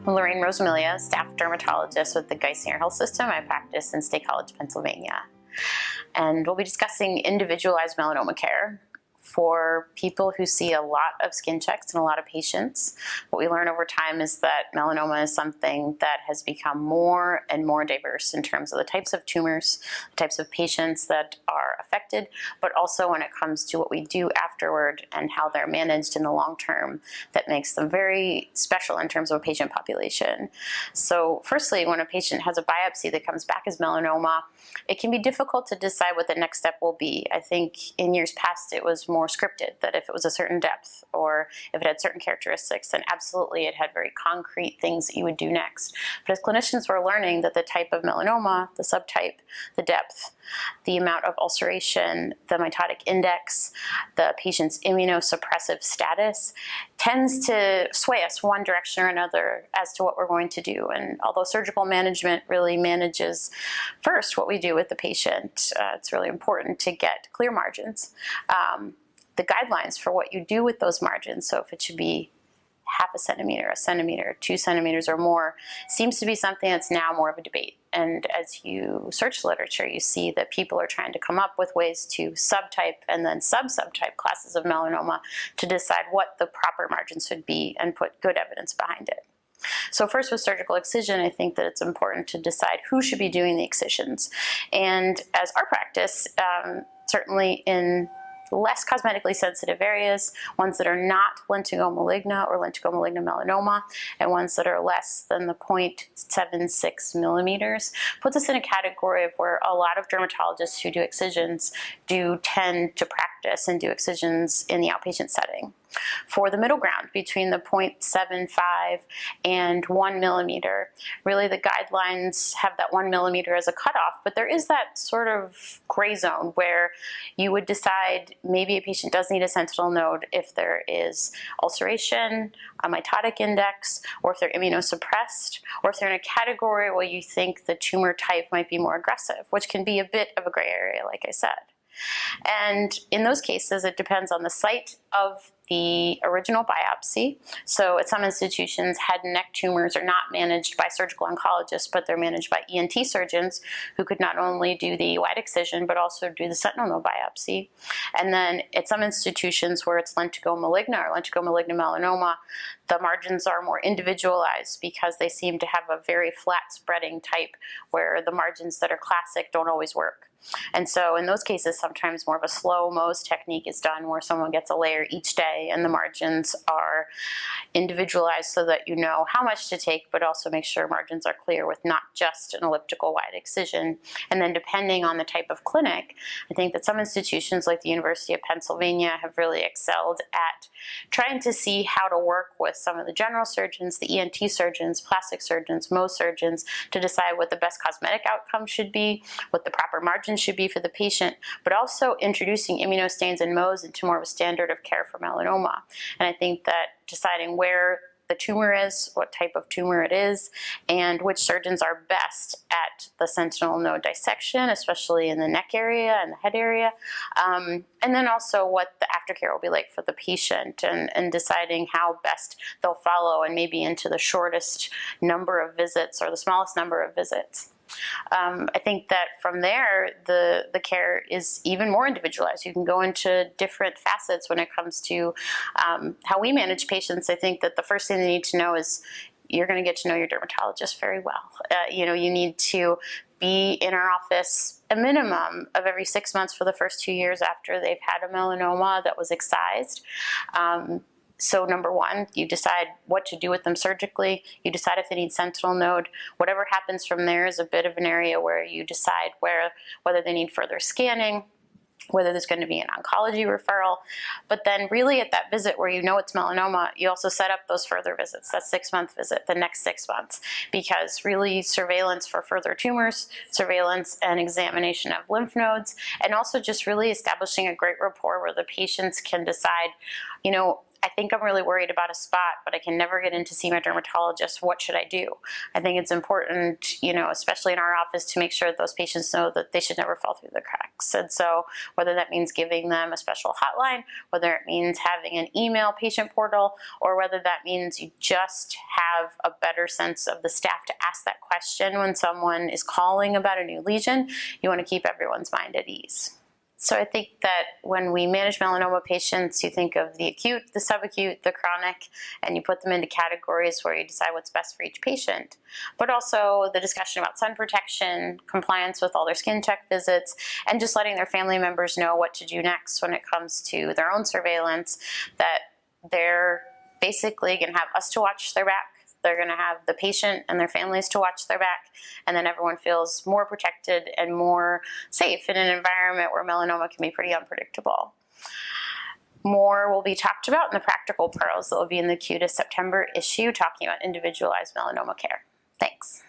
I'm Lorraine Rosamilia, staff dermatologist with the Geisinger Health System. I practice in State College, Pennsylvania. And we'll be discussing individualized melanoma care for people who see a lot of skin checks and a lot of patients. What we learn over time is that melanoma is something that has become more and more diverse in terms of the types of tumors, the types of patients that are affected, but also when it comes to what we do afterward and how they're managed in the long term, that makes them very special in terms of a patient population. So firstly, when a patient has a biopsy that comes back as melanoma, it can be difficult to decide what the next step will be. I think in years past it was more scripted, that if it was a certain depth or if it had certain characteristics, then absolutely it had very concrete things that you would do next. But as clinicians, we're learning that the type of melanoma, the subtype, the depth, the amount of ulceration, the mitotic index, the patient's immunosuppressive status tends to sway us one direction or another as to what we're going to do. And although surgical management really manages first what we do with the patient, it's really important to get clear margins. The guidelines for what you do with those margins, so if it should be half a centimeter, 2 centimeters or more, seems to be something that's now more of a debate. And as you search literature, you see that people are trying to come up with ways to subtype and then sub-subtype classes of melanoma to decide what the proper margins should be and put good evidence behind it. So first, with surgical excision, I think that it's important to decide who should be doing the excisions. And as our practice, certainly in less cosmetically sensitive areas, ones that are not lentigo maligna or lentigo maligna melanoma, and ones that are less than the 0.76 millimeters, puts us in a category of where a lot of dermatologists who do excisions do tend to practice and do excisions in the outpatient setting. For the middle ground between the 0.75 and 1 millimeter, really the guidelines have that 1 millimeter as a cutoff, but there is that sort of gray zone where you would decide maybe a patient does need a sentinel node if there is ulceration, a mitotic index, or if they're immunosuppressed, or if they're in a category where you think the tumor type might be more aggressive, which can be a bit of a gray area, like I said. And in those cases, it depends on the site of the original biopsy. So at some institutions, head and neck tumors are not managed by surgical oncologists, but they're managed by ENT surgeons who could not only do the wide excision, but also do the sentinel node biopsy. And then at some institutions where it's lentigo maligna or lentigo maligna melanoma, the margins are more individualized because they seem to have a very flat spreading type where the margins that are classic don't always work. And so in those cases, sometimes more of a slow Mohs technique is done where someone gets a layer each day and the margins are individualized so that you know how much to take, but also make sure margins are clear with not just an elliptical wide excision. And then depending on the type of clinic, I think that some institutions like the University of Pennsylvania have really excelled at trying to see how to work with some of the general surgeons, the ENT surgeons, plastic surgeons, Mohs surgeons to decide what the best cosmetic outcome should be, what the proper margins should be for the patient, but also introducing immunostains and Mohs into more of a standard of care for melanoma. And I think that deciding where the tumor is, what type of tumor it is, and which surgeons are best at the sentinel node dissection, especially in the neck area and the head area, and then also what the aftercare will be like for the patient, and deciding how best they'll follow and maybe into the shortest number of visits or the smallest number of visits. I think that from there, the care is even more individualized. You can go into different facets when it comes to how we manage patients. I think that the first thing they need to know is you're going to get to know your dermatologist very well. You need to be in our office a minimum of every 6 months for the first 2 years after they've had a melanoma that was excised. So number one, you decide what to do with them surgically. You decide if they need sentinel node. Whatever happens from there is a bit of an area where you decide whether they need further scanning, whether there's going to be an oncology referral. But then really at that visit where you know it's melanoma, you also set up those further visits, that 6-month visit, the next 6 months, because really surveillance for further tumors, surveillance and examination of lymph nodes, and also just really establishing a great rapport where the patients can decide, I think I'm really worried about a spot, but I can never get in to see my dermatologist. What should I do? I think it's important, especially in our office, to make sure that those patients know that they should never fall through the cracks. And so whether that means giving them a special hotline, whether it means having an email patient portal, or whether that means you just have a better sense of the staff to ask that question when someone is calling about a new lesion, you want to keep everyone's mind at ease. So I think that when we manage melanoma patients, you think of the acute, the subacute, the chronic, and you put them into categories where you decide what's best for each patient. But also the discussion about sun protection, compliance with all their skin check visits, and just letting their family members know what to do next when it comes to their own surveillance, that they're basically going to have us to watch their back. They're going to have the patient and their families to watch their back, and then everyone feels more protected and more safe in an environment where melanoma can be pretty unpredictable. More will be talked about in the practical pearls that will be in the Q to September issue, talking about individualized melanoma care. Thanks.